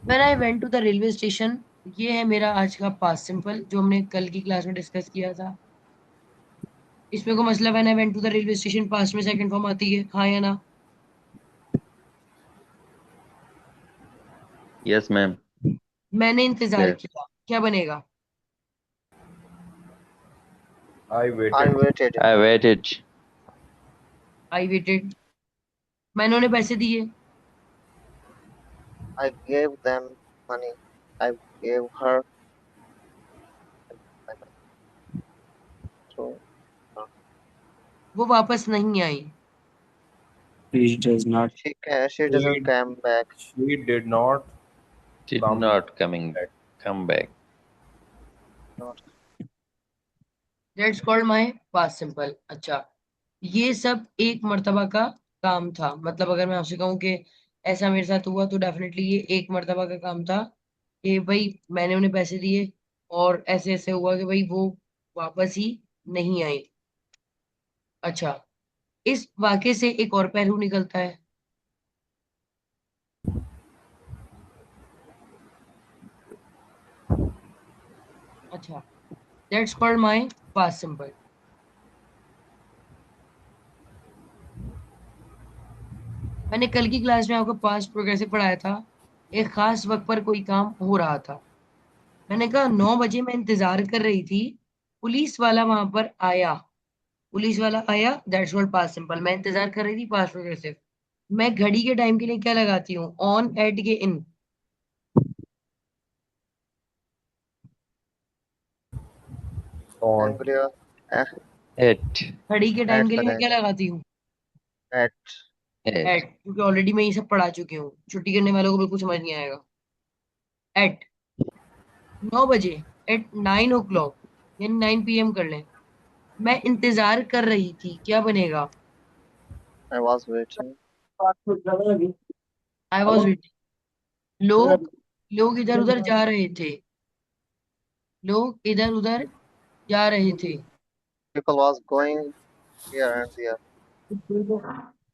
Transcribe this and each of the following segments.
When I went to the railway station, ये है मेरा आज का पास्ट सिंपल जो हमने कल की क्लास में डिस्कस किया था। इसमें कोई मसला? When I went to the railway station past में सेकंड फॉर्म आती है, हाँ या ना? Yes ma'am. मैंने इंतजार क्लियर। किया, क्या बनेगा? I I waited. waited. I waited. I waited. मैंने उन्हें पैसे दिए। I gave them money. I gave her money. So वो वापस नहीं आई। He does not. she doesn't She, come back. she did not did come not coming back. Come back. Not that's called my past simple. अच्छा, ये सब एक मर्तबा का काम था। मतलब अगर मैं आपसे कहूँ कि ऐसा मेरे साथ हुआ, तो डेफिनेटली ये एक मर्तबा का काम था कि भाई मैंने उन्हें पैसे दिए और ऐसे ऐसे हुआ कि भाई वो वापस ही नहीं आई। अच्छा, इस वाक्य से एक और पहलू निकलता है। अच्छा, that's called my past simple. मैंने कल की क्लास में आपको पास्ट प्रोग्रेसिव पढ़ाया था। एक खास वक्त पर कोई काम हो रहा था। मैंने कहा 9 बजे मैं इंतजार कर रही थी, पुलिस वाला वहां पर आया। पुलिस वाला आया, दैट्स कॉल्ड पास्ट सिंपल। मैं इंतजार कर रही थी, पास्ट प्रोग्रेसिव। मैं घड़ी के टाइम के लिए क्या लगाती हूँ? ऑन, एट के in. On. angry or at. घड़ी के टाइम at के लिए मैं क्या लगाएगा लगाती हूँ? at at. एट, क्योंकि ऑलरेडी मैं ये सब पढ़ा चुकी हूँ, छुट्टी करने वालों को बिल्कुल समझ नहीं आएगा। एट 9 बजे, एट 9 o'clock, यानी 9 PM कर लें। मैं इंतजार कर रही थी, क्या बनेगा? I was waiting. I was waiting. लोग लोग इधर उधर जा रहे थे। लोग इधर उधर जा रहे थे। People was going here and there.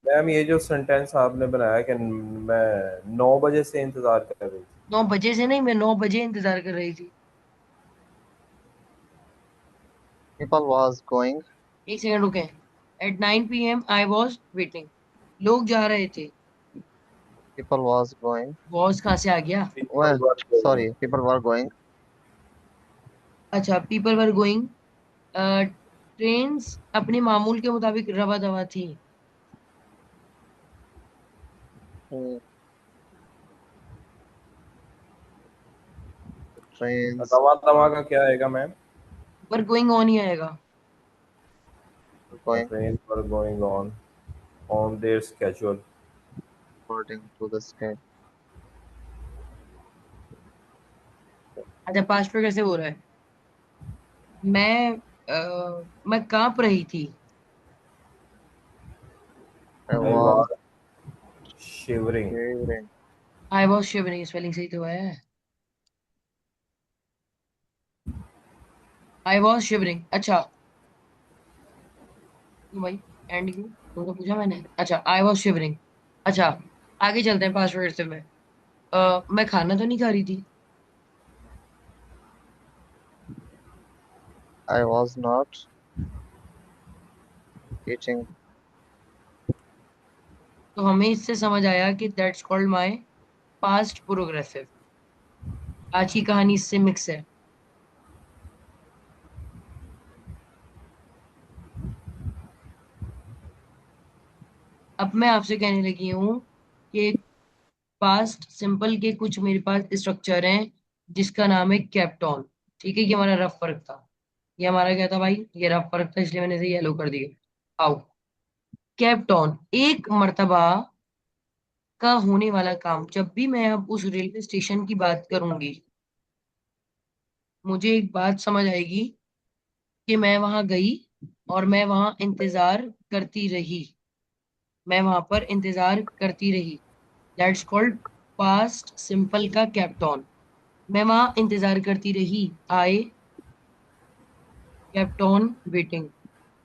Ma'am ये जो सेंटेंस आपने बनाया कि मैं 9 बजे से इंतजार कर रही थी। 9 बजे से नहीं, मैं 9 बजे इंतजार कर रही थी। People was going. एक सेकंड रुके। At 9 PM I was waiting. लोग जा रहे थे। People was going. वॉज कहाँ से आ गया? People Well, were going. sorry. People were going. अच्छा, पीपल वर गोइंग। ट्रेन्स अपने मामूल के मुताबिक रवा दवा थी। mm, Trains दवा दवा का क्या आएगा मैम? पर गोइंग ऑन ही आएगा। The going trains were going on their schedule. according to the sky. अच्छा, पास्ट में कैसे हो रहा है? मैं कांप रही थी। I I was was shivering. shivering. I was shivering, spelling सही तो है। I was shivering. अच्छा, क्यों भाई? एंड क्यों? तो पूछा मैंने। अच्छा, आई वॉज शिवरिंग। अच्छा, आगे चलते हैं पास्ट वर्ड से में। मैं खाना तो नहीं खा रही थी। I was not eating. तो हमें इससे समझ आया कि that's called my past progressive. आज की कहानी इससे मिक्स है। अब मैं आपसे कहने लगी हूँ कि पास्ट सिंपल के कुछ मेरे पास स्ट्रक्चर हैं, जिसका नाम है कैप्टॉन। ठीक है, ये हमारा रफ वर्क था। ये हमारा क्या था भाई? ये रफ वर्क था, इसलिए मैंने इसे येलो कर दिया। आओ, कैप्टॉन एक मर्तबा का होने वाला काम। जब भी मैं अब उस रेलवे स्टेशन की बात करूंगी, मुझे एक बात समझ आएगी कि मैं वहां गई और मैं वहां इंतजार करती रही। मैं वहां पर इंतजार करती रही। दैट्स कॉल्ड पास्ट सिंपल का कैप्टॉन। मैं वहां इंतजार करती रही। I kept on waiting.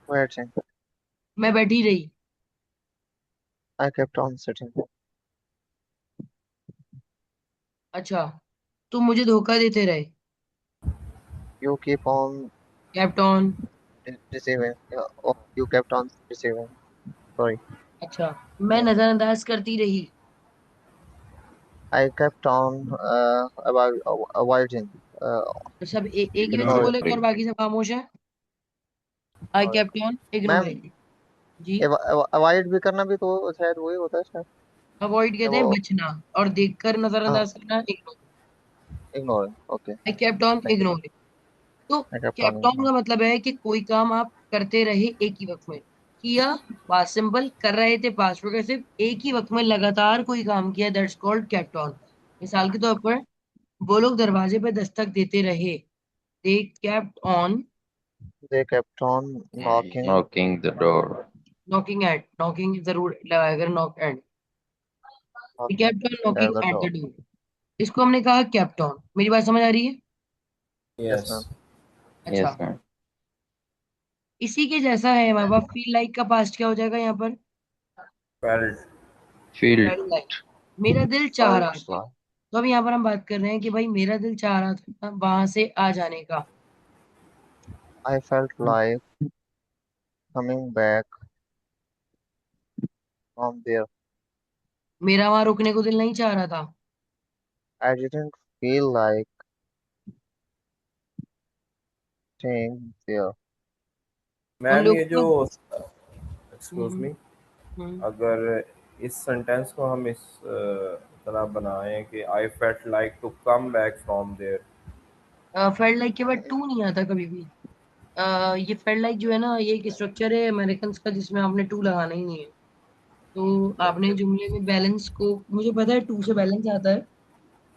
Waiting. मैं बैठी रही। I kept on sitting. अच्छा, तुम मुझे धोखा देते रहे। You keep on kept on. deceiving. Oh, you kept on deceiving. Sorry. अच्छा, मैं नजरअंदाज करती रही। I kept on about avoiding. Uh, तो सब एक ही वजह से ignoring. बोले और Ignoring. बाकी सब खामोश है। I Ignoring. Kept on ma'am, ignoring. जी। अवॉइड भी करना भी तो शायद वही होता है शायद। अवॉइड कहते हैं वो बचना, और देखकर हाँ, नजरअंदाज करना ignore. ignoring. Okay. I kept on Thank you. Ignoring. तो I kept on kept on ignoring. का मतलब है कि कोई काम आप करते रहे एक ही वक्त में। किया, पास्ट सिंपल, कर रहे थे पास्ट प्रोग्रेसिव, एक ही वक्त में लगातार कोई काम किया, दैट्स कॉल्ड केप्ट ऑन। मिसाल के तौर पर, वो लोग दरवाजे पे दस्तक देते रहे। They kept on They kept on knocking. Knocking the door. Knocking at, knocking जरूर लगाकर, knock eight. They Knocking kept on at knocking the at the door. Door. इसको हमने कहा केप्ट ऑन। मेरी बात समझ आ रही है? Yes, yes. ma'am. अच्छा, Yes, ma'am. इसी के जैसा है हमारे पास, फील लाइक का पास्ट क्या हो जाएगा यहाँ पर? फेल्ट। Field. Felt like. मेरा दिल चाह रहा Felt था। like. तो अब यहाँ पर हम बात कर रहे हैं कि भाई मेरा दिल चाह रहा था वहां से आ जाने का। I felt like coming back from there. मेरा वहां रुकने को दिल नहीं चाह रहा था। I didn't feel like staying there. उन मैम ये लोगों जो, को। एक्सक्यूज हम्म, मी, हम्म, अगर इस सेंटेंस को हम इस तरह बनाएं कि I felt like to come back from there. Felt like के बाद टू नहीं आता कभी भी। ये फेल्ट लाइक जो है ना, ये एक स्ट्रक्चर है अमेरिकन का जिसमें आपने टू लगाना ही नहीं है। तो आपने ओके। जुमले में बैलेंस को, मुझे पता है टू से बैलेंस आता है,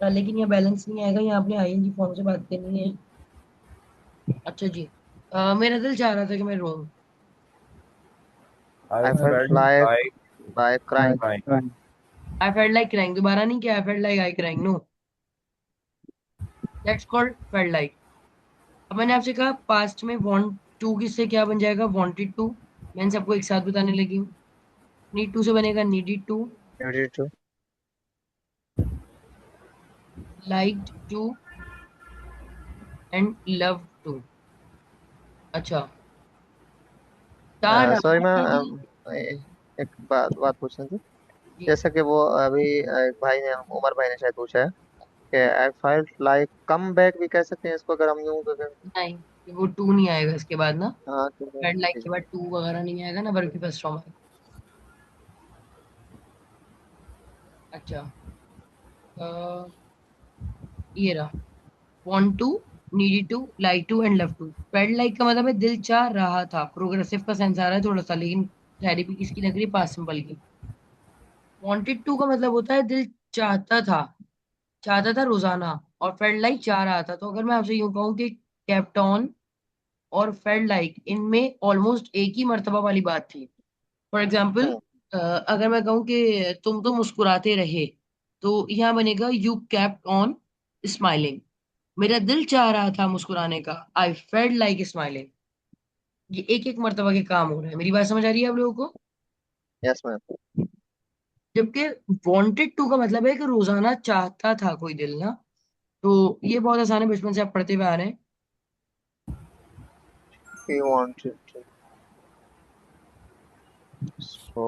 लेकिन यहाँ बैलेंस नहीं आएगा, यहाँ आपने आईएनजी फॉर्म से बात करनी है। अच्छा जी। मेरा दिल चाह रहा था कि मैं रो। I I felt felt like like by crying. Crying. Right. I felt like crying, दोबारा नहीं किया, I felt like I crying, no, that's called felt like. अब मैंने आपसे कहा पास्ट में वांट टू किससे क्या बन जाएगा? Wanted to. मैंने सबको एक साथ बताने लगी हूँ। नीड टू से बनेगा needed to, Ready to. Liked to, and love to. अच्छा, चाह Sorry, रहा था मैं दिल। एक बात बात पूछनी थी। जी। जैसा कि वो अभी एक भाई ने, उमर भाई ने शायद पूछा है कि I felt like come back भी कह सकते हैं इसको अगर हम यूं कहें। नहीं, वो टू नहीं आएगा इसके बाद ना। हाँ ठीक है फेल्ट लाइक ठीक के है। बाद टू वगैरह नहीं आएगा ना, बल्कि फर्स्ट फॉर्म आएगा। अच्छा, ये रहा, want to, needed to, like to, and love to. Felt like का मतलब है दिल चाह रहा था, प्रोग्रेसिव का सेंस आ रहा है थोड़ा सा, लेकिन शायरी भी किसकी लग रही है? पास्ट सिंपल की। वांटेड टू का मतलब होता है दिल चाहता था, चाहता था रोजाना, और फेल्ट लाइक चाह रहा था। तो अगर मैं आपसे यूं कहूँ कि कैप्टॉन और फेल्ट लाइक, इनमें ऑलमोस्ट एक ही मर्तबा वाली बात थी। फॉर एग्जाम्पल, हम्म अगर मैं कहूँ कि तुम तो मुस्कुराते रहे, तो यहाँ बनेगा यू केप्ट ऑन स्माइलिंग। मेरा दिल चाह रहा था मुस्कुराने का, आई फेल्ट लाइक स्माइलिंग। ये एक एक मर्तबा के काम हो रहे हैं। मेरी बात समझ आ रही है आप लोगों को? Yes ma'am. जबकि वांटेड टू का मतलब है कि रोजाना चाहता था कोई दिल ना। तो ये बहुत आसान है, बचपन से आप पढ़ते हुए आ रहे हैं। He wanted to. So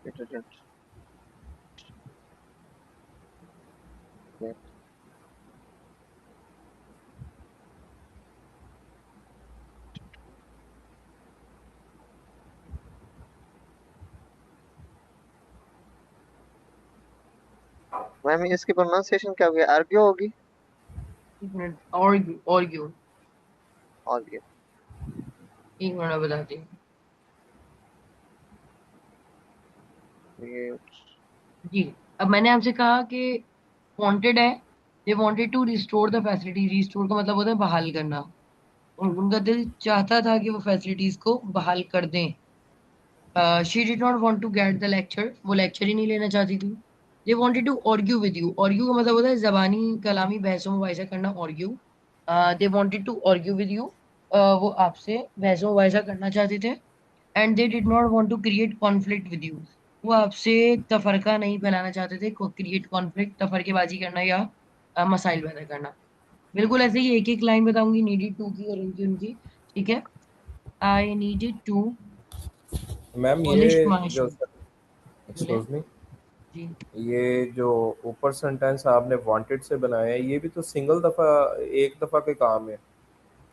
it didn't get. Ma'am इसकी प्रोनाउंसिएशन क्या होगी? आर्ग्यू होगी? एक मिनट, और क्यों, आर्ग्यू। एक मिनट में बताती हूँ। ये जी। अब मैंने आपसे कहा कि वांटेड है, they wanted to restore the facility. Restore का मतलब होता है बहाल करना। उनका दिल चाहता था कि वो फैसिलिटीज को बहाल कर दें। She did not want to get the lecture, वो लेक्चर ही नहीं लेना चाहती थी। They wanted to argue with you, argue का मतलब होता है जबानी कलामी बहसों मुबाहिसा करना, argue. They wanted to argue with you. वो आपसे वैसा वैसा करना चाहते थे, and they did not want to create conflict with you. वो आपसे तफरका नहीं फैलाना चाहते थे, क्रिएट कॉन्फ्लिक्ट, तफरकेबाजी करना या मसाइल पैदा करना। बिल्कुल ऐसे ही एक एक लाइन बताऊंगी, नीडेड टू की और इनकी उनकी। ठीक है। I needed to ma'am polish ये माई जो, शू। बोले एक्सक्यूज मी, जी। ये जो ऊपर सेंटेंस आपने वांटेड से बनाया है, ये भी तो सिंगल दफा, एक दफा के काम है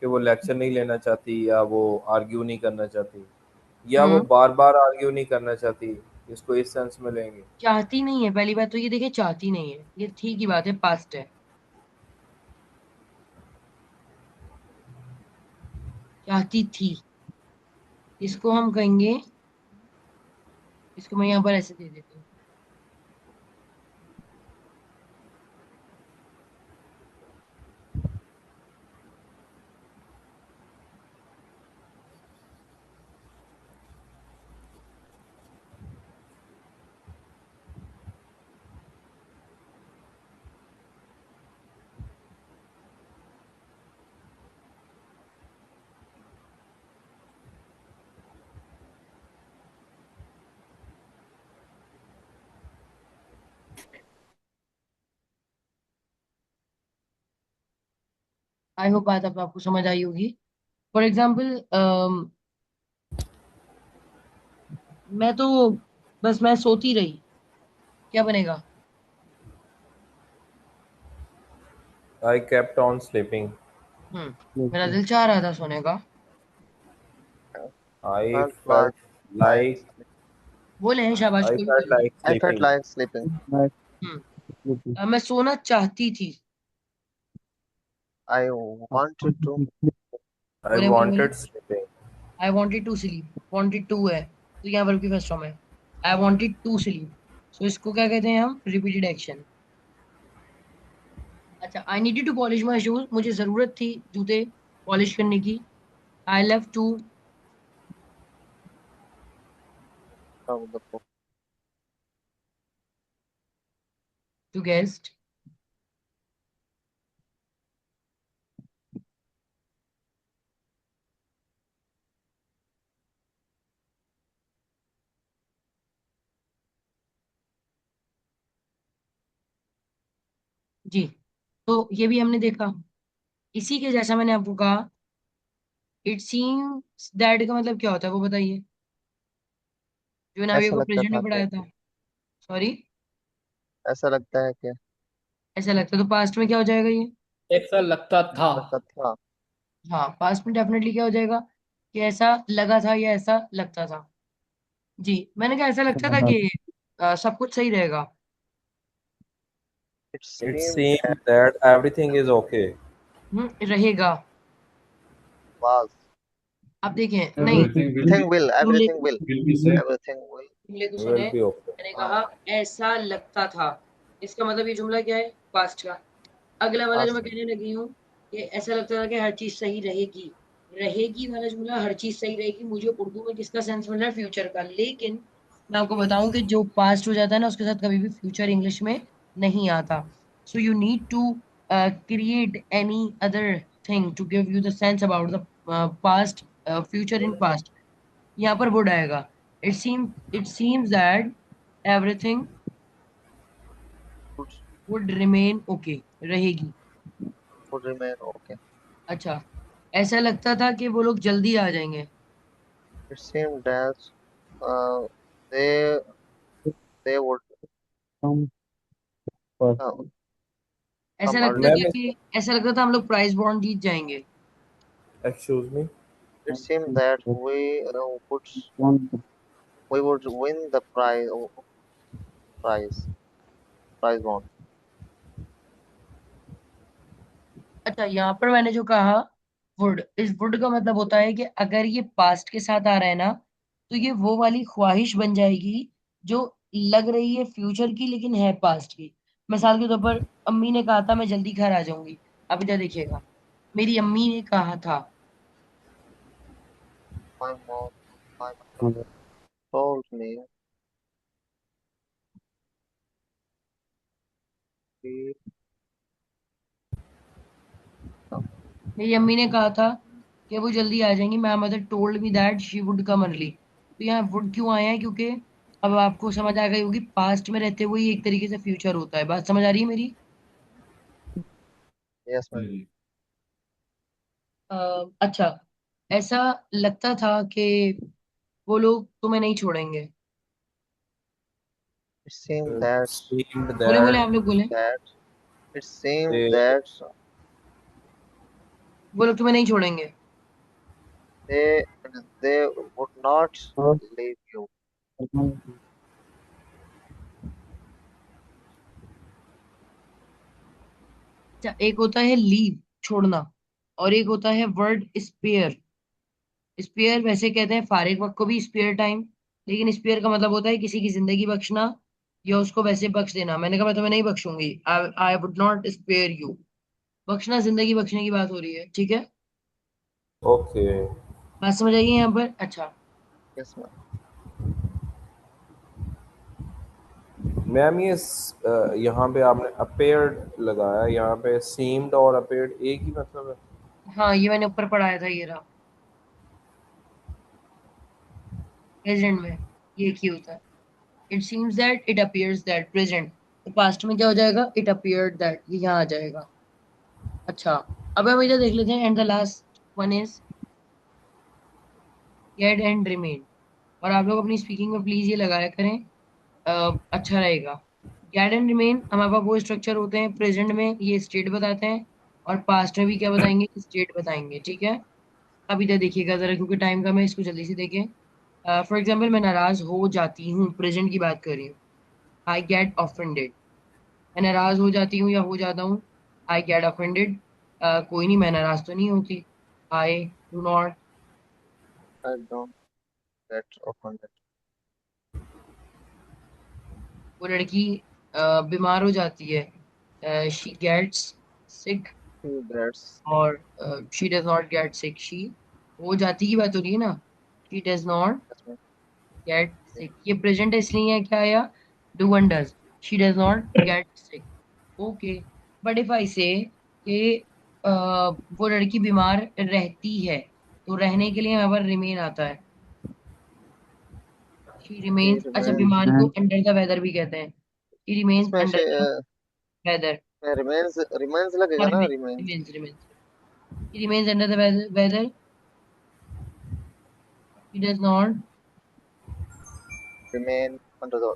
कि वो लेक्चर नहीं लेना चाहती या वो आर्ग्यू नहीं करना चाहती या वो हम्म। बार बार आर्ग्यू नहीं करना चाहती, इसको इस सेंस में लेंगे। चाहती नहीं है, पहली बात तो ये देखिए, चाहती नहीं है, ये ठीक ही बात है, पास्ट है। चाहती थी, इसको हम कहेंगे, इसको मैं यहाँ पर ऐसे दे देती हूँ। आई होप बात अब आपको समझ आई होगी। फॉर एग्जाम्पल, मैं तो बस मैं सोती रही, क्या बनेगा? I kept on sleeping. मेरा दिल चाह रहा था सोने का। आई felt फेल्ट like लाइक बोले हैं, शाबाश, आई कोई भी फेल्ट बोले। Like I felt sleeping. like sleeping. मैं सोना चाहती थी। I wanted to. आई बोले बोले बोले। Wanted sleeping. I wanted to sleep, wanted to है तो यहाँ पर भी फर्स्ट फॉर्म है। I wanted to sleep, so इसको क्या कहते हैं हम? Repeated action. अच्छा, I needed to polish my shoes, मुझे जरूरत थी जूते पॉलिश करने की। I love to Of the book. To guest. जी। तो ये भी हमने देखा। इसी के जैसा मैंने आपको कहा, इट सीम्स दैट का मतलब क्या होता है वो बताइए, जो मैंने अभी ऐसा आपको लगता प्रेजेंट था में कि, पढ़ाया था। सॉरी। ऐसा लगता है कि, ऐसा लगता है तो पास्ट में क्या हो जाएगा ये? ऐसा लगता था। लगता था। हाँ, पास्ट में डेफिनेटली क्या हो जाएगा? कि ऐसा लगा था या ऐसा लगता था। जी, मैंने कहा ऐसा लगता था कि सब कुछ सही रहेगा। It it seemed seems that that everything is okay. रहेगा। was. आप देखें, नहीं, Everything will Thing be will, जुमले everything will, will be said. everything will. जुमले को सुने। Will be okay. मैंने हाँ, कहा ऐसा लगता था, इसका मतलब ये जुमला क्या है? पास्ट का। अगला वाला जो past मैं कहने लगी हूँ, कि ऐसा लगता था कि हर चीज सही रहेगी। रहेगी वाला जुमला, हर चीज सही रहेगी, मुझे उर्दू में किसका सेंस मिल रहा है? फ्यूचर का। लेकिन मैं आपको बताऊं कि जो पास्ट हो जाता है ना, उसके साथ कभी भी फ्यूचर इंग्लिश में नहीं आता। So you need to create any other thing to give you the sense about the past, future in past. यहाँ पर वुड आएगा। It seems that everything would, would remain okay, रहेगी। would remain okay. अच्छा, ऐसा लगता था कि वो लोग जल्दी आ जाएंगे। It seemed that uh, they they would uh, ऐसा come लगता early. था मैम कि ऐसा लगता था हम लोग प्राइज बॉन्ड जीत जाएंगे। Excuse me, It seemed that we would win the prize prize bond. अच्छा, यहाँ पर मैंने जो कहा वुड, इस वुड का मतलब होता है कि अगर ये पास्ट के साथ आ रहा है ना, तो ये वो वाली ख्वाहिश बन जाएगी जो लग रही है फ्यूचर की लेकिन है पास्ट की। मिसाल के तौर पर, अम्मी ने कहा था मैं जल्दी घर आ जाऊंगी। अब इधर देखिएगा, मेरी अम्मी ने कहा था। My mom, my mother told me कि मेरी अम्मी ने कहा था कि वो जल्दी आ जाएंगी। My mother told me that she would come early. तो यहाँ वुड क्यों आया है? क्योंकि अब आपको समझ आ गई होगी, पास्ट में रहते हुए ही एक तरीके से फ्यूचर होता है। बात समझ आ रही है मेरी? Yes ma'am. अच्छा, ऐसा लगता था कि वो लोग तुम्हें नहीं छोड़ेंगे। इट सीम दैट seemed बोले बोले, that आप लोग बोले। That it seem they that वो लोग तुम्हें नहीं छोड़ेंगे। they they would not leave you. अच्छा, एक होता है लीव, छोड़ना, और एक होता है वर्ड स्पेयर। स्पेयर वैसे कहते हैं फारिग वक्त को भी स्पेयर टाइम, लेकिन स्पेयर का मतलब होता है किसी की जिंदगी बख्शना या उसको वैसे बख्श देना। मैंने कहा मैं तुम्हें नहीं बख्शूंगी, I would not spare you. बख्शना, जिंदगी बख्शने की बात हो रही है, ठीक है? ओके। बात समझ आइए यहाँ पर? अच्छा। Yes ma'am. मैम ये यहाँ पे आपने अपेयर्ड लगाया, यहाँ पे सीम्ड और अपेयर्ड एक ही मतलब है? हाँ, ये मैंने ऊपर पढ़ाया था, ये रहा प्रेजेंट में, ये एक ही होता है। It seems that, it appears that, present. तो पास्ट में क्या हो जाएगा? इट अपीयर्ड दैट, ये यहाँ आ जाएगा। अच्छा, अब हम इधर देख लेते हैं। And the last one is get and remain. और आप लोग अपनी स्पीकिंग में प्लीज ये लगाया करें, अच्छा रहेगा। गेट एंड रिमेन हमारे पास वो स्ट्रक्चर होते हैं, प्रेजेंट में ये स्टेट बताते हैं, और पास्ट में भी क्या बताएंगे? स्टेट बताएंगे, ठीक है? अब इधर देखिएगा जरा, क्योंकि टाइम कम है, इसको जल्दी से देखें। फॉर एग्जाम्पल, मैं नाराज हो जाती हूँ, प्रेजेंट की बात कर रही हूँ। I get offended. मैं नाराज हो जाती हूँ या हो जाता हूँ, आई गेट ऑफेंडेड। कोई नहीं, मैं नाराज तो नहीं होती। आई do not. I don't get offended. वो लड़की बीमार हो जाती है, she gets sick. He gets. और she does not get sick, she हो जाती की बात हो रही है ना, she does not Yes ma'am. Get sick. ये प्रेजेंट है, इसलिए है क्या आया? Do one does. She does not get sick. Okay. But if I say कि वो लड़की बीमार रहती है, तो रहने के लिए हमारे पास रिमेन आता है। She He remains. अच्छा, remains. बीमारी को अंडर द वेदर भी कहते हैं। शी रिमेन्स इसमें अंडर द वेदर। remains हाँ, लगेगा ना remains. Remains, remains. She remains under the weather, she does not Remain under the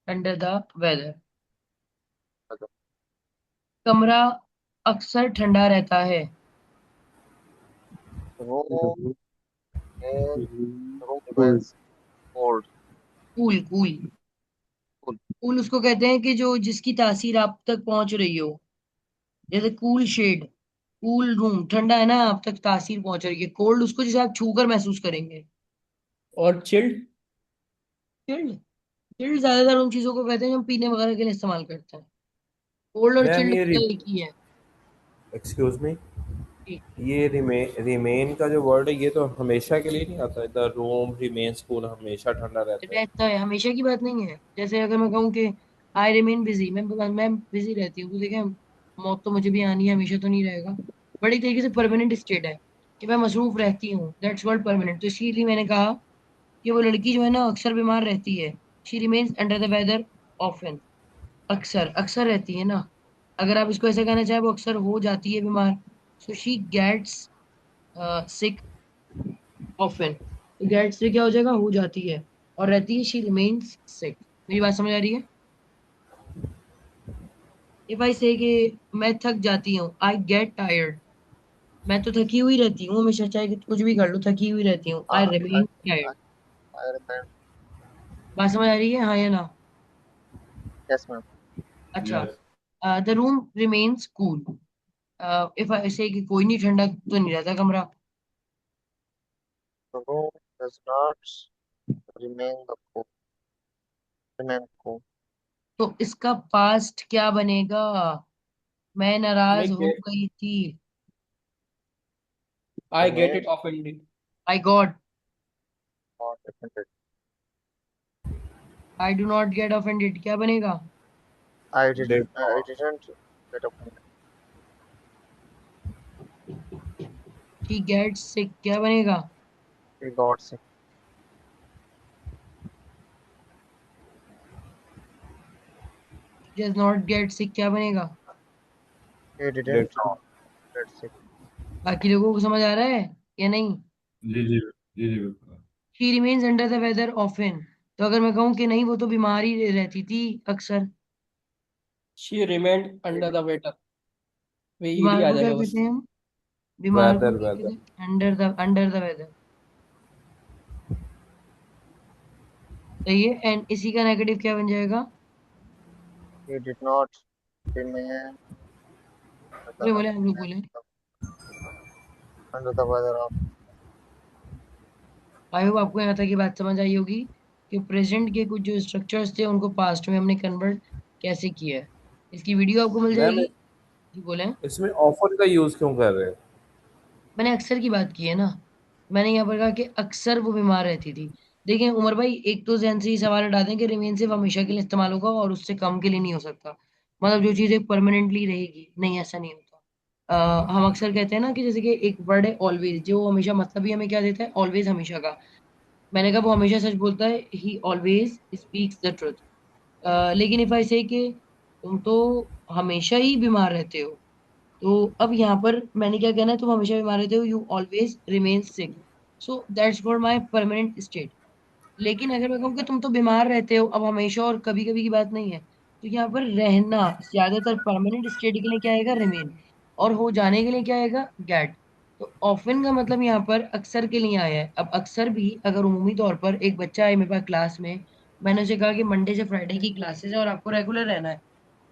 under the weather. weather. कमरा अक्सर ठंडा रहता है। Room is room remains cold. Cool, cool. Cool. Cool उसको कहते हैं कि जो जिसकी तासीर आप तक पहुंच रही हो। जैसे कूल शेड, कूल रूम, ठंडा है ना, आप तक तासीर पहुंच रही है। कोल्ड उसको जिसे आप छू कर महसूस करेंगे। और चिल्ड। चिल्ड, चिल्ड ज्यादातर उन चीजों को कहते हैं जो हम पीने वगैरह के लिए इस्तेमाल करते हैं। कोल्ड और मैम चिल्ड ये एक ही है। एक्सक्यूज मी, ठीक। ये रिमेन का जो वर्ड है ये तो हमेशा के लिए नहीं आता? द रूम रिमेन्स कूल हमेशा ठंडा रहता है? रहता है, हमेशा की बात नहीं है। जैसे अगर मैं कहूँ कि आई रिमेन बिजी, मैं बिजी रहती हूँ, तो देखें, मौत तो मुझे भी आनी है, हमेशा तो नहीं रहेगा। बड़ी तरीके से परमानेंट स्टेट है कि मैं मसरूफ रहती हूँ, दैट्स वर्ड परमानेंट। तो इसीलिए मैंने कहा कि वो लड़की जो है ना, अक्सर बीमार रहती है। She remains under the weather often. अक्सर, अक्सर रहती है ना। अगर आप इसको ऐसे कहना चाहें, वो अक्सर हो जाती है बीमार। So she gets sick often. तो गेट्स से क्या हो जाएगा? हो जाती है। और रहती है, शी रिमेन्स सिक। मेरी बात समझ आ रही है? इफ आई से कि मैं थक जाती हूँ, आई गेट टायर्ड। मैं तो थकी हुई रहती हूँ हमेशा, चाहे कुछ भी कर लो, थकी हुई रहती हूँ। आई I, remain tired. I remain. बात समझ आ रही है, हाँ या ना? Yes ma'am. अच्छा, the room remains cool. If I say कि कोई नहीं, ठंडा तो नहीं रहता कमरा। The room does not remain the cool. Remain cool. तो इसका पास्ट क्या बनेगा? मैं नाराज आई हो गेट गई थी। I get Remain it offended. I got. not offended. I do not get offended क्या बनेगा? I did didn't. I not. didn't get offended. She gets sick क्या बनेगा? he got sick, does not get sick क्या बनेगा? he did didn't not. get sick, बाकी लोगों को समझ आ रहा है या नहीं? जी जी जी जी बिल्कुल। She remains under the weather often, तो अगर मैं कहूँ कि नहीं वो तो बीमार ही रहती थी अक्सर, she remained under the waiter, way ED बीमार आ को क्या जाएगा बस। कहते हैं हम? बीमार को वेदर क्या कहते वेदर। हैं? Under the weather. सही है। एंड इसी का नेगेटिव क्या बन जाएगा? he did not remain बोले बोले हम लोग बोले। under the weather of, I hope आपको यहाँ तक ये बात समझ आई होगी कि प्रेजेंट के कुछ जो स्ट्रक्चर्स थे उनको पास्ट में हमने कन्वर्ट कैसे किया है। इसकी वीडियो आपको मिल मैम जाएगी। जी बोले। इसमें ऑफर का यूज क्यों कर रहे हैं? मैंने अक्सर की बात की है ना। मैंने यहाँ पर कहा कि अक्सर वो बीमार रहती थी। देखें उमर भाई, एक तो जहन से ही सवाल हटा दें कि रिमेन सिर्फ हमेशा के लिए इस्तेमाल होगा और उससे कम के लिए नहीं हो सकता। मतलब जो चीज़ एक परमानेंटली रहेगी, नहीं ऐसा नहीं होता। हम अक्सर कहते हैं ना कि जैसे कि एक वर्ड है ऑलवेज, जो हमेशा मतलब ही हमें क्या देता है? ऑलवेज, हमेशा का। मैंने कहा वो हमेशा सच बोलता है, ही ऑलवेज स्पीक्स द ट्रुथ। लेकिन इफ आई से कि तुम तो हमेशा ही बीमार रहते हो, तो अब यहाँ पर मैंने क्या कहना है? तुम हमेशा बीमार रहते हो, you always remain sick, so that's for my permanent state. लेकिन अगर मैं कहूँ कि तुम तो बीमार रहते हो अब हमेशा और कभी कभी की बात नहीं है, तो यहाँ पर रहना ज्यादातर परमानेंट स्टेट के लिए क्या आएगा? रिमेन। और हो जाने के लिए क्या आएगा? गेट। तो ऑफन का मतलब यहाँ पर अक्सर के लिए आया है। अब अक्सर भी अगर उमूमी तौर पर एक बच्चा है मेरे पास क्लास में, मैंने उसे कहा कि मंडे से फ्राइडे की क्लासेस है और आपको रेगुलर रहना है,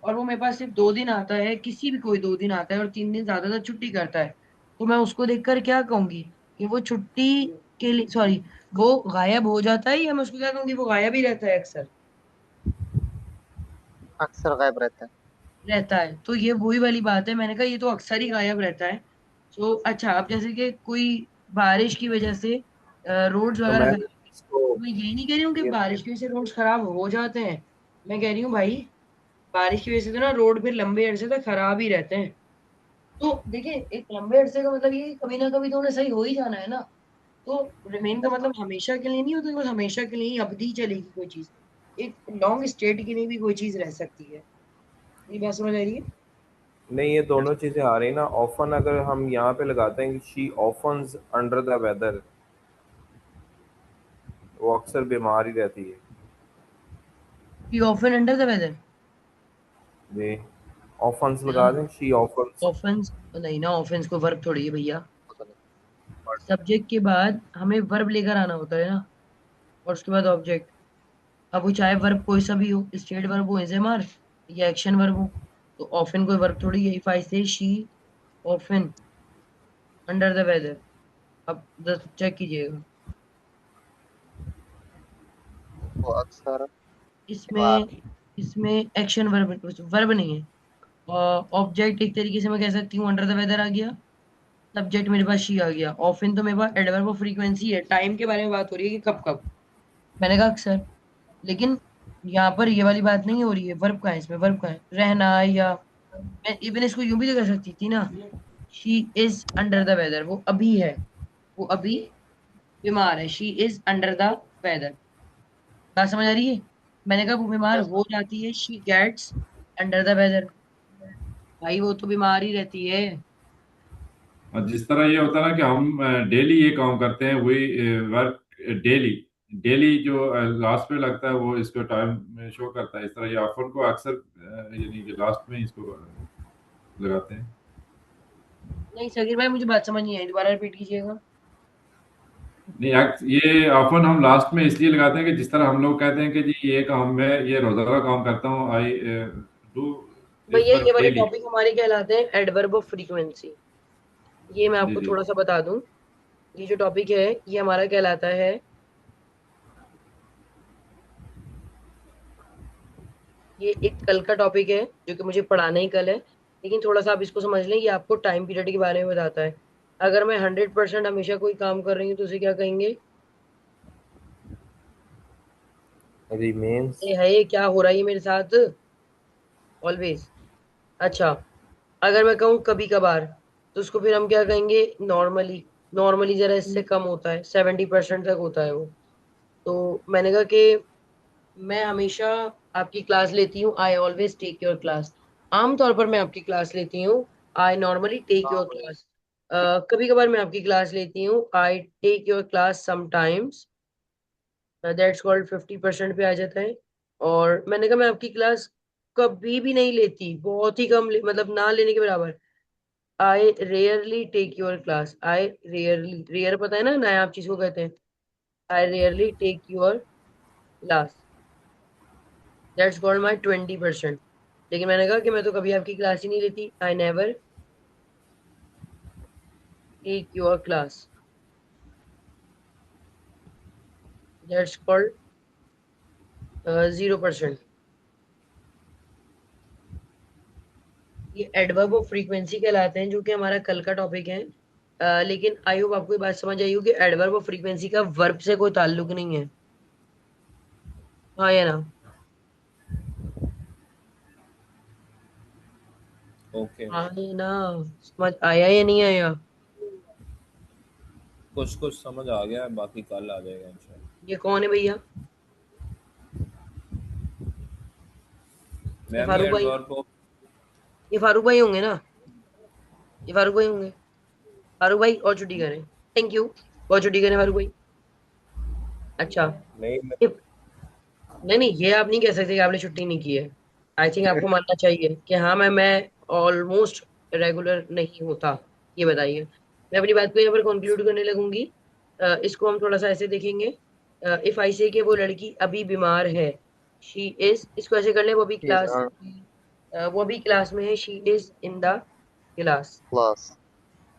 और वो मेरे पास सिर्फ 2 दिन आता है, किसी भी कोई 2 दिन आता है और 3 दिन ज्यादातर छुट्टी करता है, तो मैं उसको देखकर क्या कहूंगी? कि वो छुट्टी के लिए, सॉरी, वो गायब हो जाता है, या मैं उसको क्या कहूंगी? वो गायब ही रहता है अक्सर। अक्सर गायब रहता है। रहता है, तो ये वही वाली बात है। मैंने कहा ये तो अक्सर ही गायब रहता है। तो अच्छा, अब जैसे कि कोई बारिश की वजह से रोड्स तो वगैरह मैं खराब है, इसको तो मैं यही नहीं कह रही हूँ कि ये बारिश की वजह से रोड्स खराब हो जाते हैं। मैं कह रही हूँ भाई, बारिश की वजह से तो ना रोड फिर लंबे अरसे तक खराब ही रहते हैं। तो देखिए, एक लंबे अरसे का मतलब ये है कि कभी ना कभी तो उन्हें सही हो ही जाना है ना। तो रिमेन का मतलब हमेशा के लिए नहीं होता कि बस हमेशा के लिए ही अवधि चलेगी कोई चीज। एक लॉन्ग स्टेट के लिए भी कोई चीज रह सकती है। ये बात समझ आ रही है? नहीं, ये दोनों चीजें आ रही ना। ऑफन अगर हम यहाँ पे लगाते हैं कि she oftens under the weather, वो अक्सर बीमार ही रहती है। She often under the weather. जी, ऑफन्स लगा दें, शी ऑफन्स। ऑफेंस नहीं ना, ऑफेंस को वर्ब थोड़ी है भैया। पता नहीं, but सब्जेक्ट के बाद हमें वर्ब लेकर आना होता है ना, और उसके बाद ऑब्जेक्ट। अब वो चाहे वर्ब कोई सा भी हो, स्टेट वर्ब हो, एसएमआर, या एक्शन वर्ब हो, तो ऑफन कोई वर्ब थोड़ी है। If I say she often under the weather, अब चेक कीजिएगा। वो अक्सर बीमार। इसमें इसमें एक्शन वर्ब वर्ब नहीं है। ऑब्जेक्ट एक तरीके से मैं कह सकती हूँ अंडर द वेदर आ गया, सब्जेक्ट मेरे पास शी आ गया, ऑफन तो मेरे पास एडवर्ब ऑफ फ्रीक्वेंसी है, टाइम के बारे में बात हो रही है कि कब कब। मैंने कहा अक्सर। लेकिन यहाँ पर ये वाली बात नहीं हो रही है। वर्ब का है, इसमें वर्ब का है रहना, या मैं इवन इसको यूं भी तो कर सकती थी ना, she is under the weather, वो अभी है, वो अभी बीमार है, she is under the weather. बात समझ आ रही है? मैंने कहा वो बीमार Yes, हो जाती है, she gets under the weather. भाई वो तो बीमार ही रहती है। और जिस तरह ये होता है ना कि हम डेली ये काम करते हैं, वही वर्क डेली, डेली जो लास्ट में लगता है वो इसको टाइम में शो करता है। इस तरह ये ऑफर को अक्सर यानी कि लास्ट में इसको लगाते हैं। नहीं सगीर भाई, मुझे बात समझ नहीं आई, दोबारा रिपीट कीजिएगा। नहीं ये ऑफन हम लास्ट में इसलिए लगाते हैं कि जिस तरह हम लोग कहते हैं कि जी ये काम मैं ये रोजाना काम करता हूँ, आई डू दिस भैया ये वर्क वाले डेली। टॉपिक हमारे कहलाते हैं एडवर्ब ऑफ फ्रीक्वेंसी। ये मैं जी आपको जी थोड़ा सा बता दूं, ये जो टॉपिक है ये हमारा कहलाता है, ये एक कल का टॉपिक है जो कि मुझे पढ़ाना ही कल है। लेकिन थोड़ा सा आप इसको समझ लें, ये आपको टाइम पीरियड के बारे में बताता है। अगर मैं 100% हमेशा कोई काम कर रही हूँ तो उसे क्या कहेंगे? रिमेन्स। ये है, ये क्या हो रहा है ये मेरे साथ? ऑलवेज। अच्छा, अगर मैं कहूँ कभी कभार, तो उसको फिर हम क्या कहेंगे, नॉर्मली। नॉर्मली जरा इससे कम होता है, 70% तक होता है वो। तो मैंने कहा कि मैं हमेशा आपकी क्लास लेती हूँ, I always take your class. आमतौर पर मैं आपकी क्लास लेती हूँ, I normally take your class. कभी कभार मैं आपकी क्लास लेती हूँ, I take your class sometimes. That's called 50% पे आ जाता है। और मैंने कहा मैं आपकी क्लास कभी भी नहीं लेती, बहुत ही कम मतलब ना लेने के बराबर। I rarely take your class. I rarely, rare पता है ना नायाब चीज को कहते हैं। I rarely take your class, that's called my 20%। लेकिन मैंने कहा कि मैं तो कभी आपकी क्लास ही नहीं लेती, I never take your class, that's called 0%। ये एडवर्ब ऑफ फ्रीक्वेंसी कहलाते हैं, जो कि हमारा कल का टॉपिक है। लेकिन आई होप आपको ये बात समझ आई होगी कि एडवर्ब ऑफ फ्रीक्वेंसी का वर्ब से कोई ताल्लुक नहीं है। हाँ या ना? ओके, हाँ या ना? समझ आया या नहीं आया? कुछ कुछ समझ आ गया, बाकी कल आ जाएगा इंशाल्लाह। ये कौन है भैया? ये मैं भी फारूक भाई? एडवर्ब ऑफ ये फारूक भाई होंगे ना? ये फारूक भाई होंगे। फारूक भाई और छुट्टी करें, थैंक यू। बहुत छुट्टी करें फारूक भाई। अच्छा। नहीं मैं ये नहीं नहीं, ये आप नहीं कह सकते कि आपने छुट्टी नहीं की है। आई थिंक आपको मानना चाहिए कि हाँ, मैं ऑलमोस्ट रेगुलर नहीं होता। ये बताइए। मैं अपनी बात को यहाँ पर कंक्लूड करने लगूंगी। इसको हम थोड़ा सा ऐसे देखेंगे। इफ आई से कि वो लड़की अभी बीमार है, शी इज, इसको ऐसे कर ले, He's our वो अभी क्लास में है, she is in the class. class.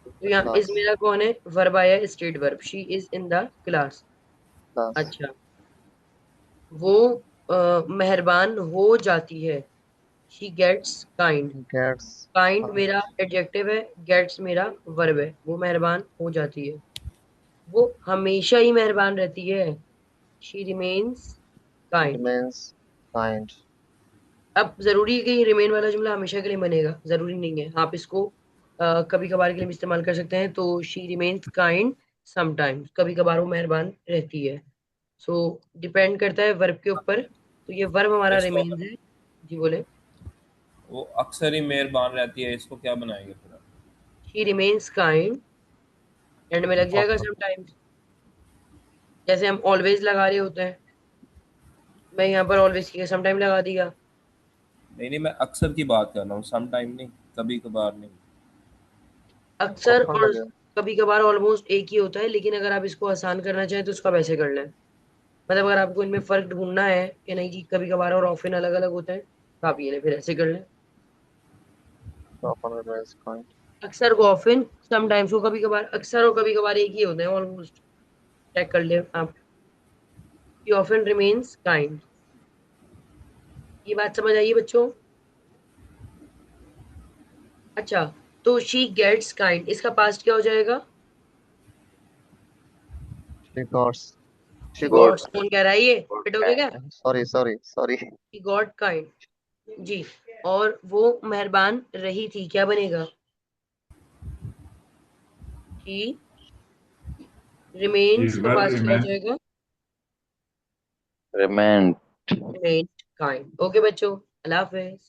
तो यहाँ इज Class. मेरा कौन है, वर्ब आया, state verb, she is in the class. Class. अच्छा। वो मेहरबान हो जाती है, she gets kind. Gets kind kind. मेरा एडजेक्टिव है, गेट्स मेरा वर्ब है। वो मेहरबान हो जाती है, वो हमेशा ही मेहरबान रहती है, she remains kind. Remains kind. अब जरूरी है कि ये रिमेन वाला जुमला हमेशा के लिए बनेगा? जरूरी नहीं है, आप इसको कभी कभार के लिए भी इस्तेमाल कर सकते हैं। तो शी रिमेन्स काइंड समटाइम्स, कभी कभार वो मेहरबान रहती है। सो डिपेंड करता है वर्ब के ऊपर। तो ये वर्ब हमारा इसको रिमेन्स है। जी बोले। वो अक्सर ही मेहरबान रहती है, इसको क्या बनाएंगे फिर आप? शी रिमेन्स काइंड, एंड में लग जाएगा समटाइम्स। जैसे हम ऑलवेज लगा रहे होते हैं, मैं यहाँ पर ऑलवेज की समटाइम लगा दिया। नहीं नहीं, मैं अक्सर की बात कर रहा हूँ, सम टाइम नहीं, कभी कभार नहीं। अक्सर Often और लगे. कभी कभार ऑलमोस्ट एक ही होता है, लेकिन अगर आप इसको आसान करना चाहें तो उसका वैसे कर लें। मतलब अगर आपको इनमें फर्क ढूंढना है कि नहीं जी कभी कभार और ऑफन अलग अलग होते हैं, तो आप ये फिर ऐसे कर लें। Often remains kind. अक्सर को ऑफन, समटाइम्स को कभी कभार, अक्सर और कभी कभार एक ही होते हैं ऑलमोस्ट। चेक कर ले आप। Often remains kind. ये बात समझ आइए बच्चों? अच्छा। तो शी गेट्स काइंड, इसका पास्ट क्या हो जाएगा? She got. She She got. Gots, कौन कह रहा है ये? फिट हो गया क्या? Sorry, sorry, sorry. She got kind. जी। और वो मेहरबान रही थी, क्या बनेगा? शी रिमेन्स का वर्ब पास्ट क्या हो रिमेन। जाएगा? remained. Remained kind. ओके बच्चों, अल्लाह हाफिज।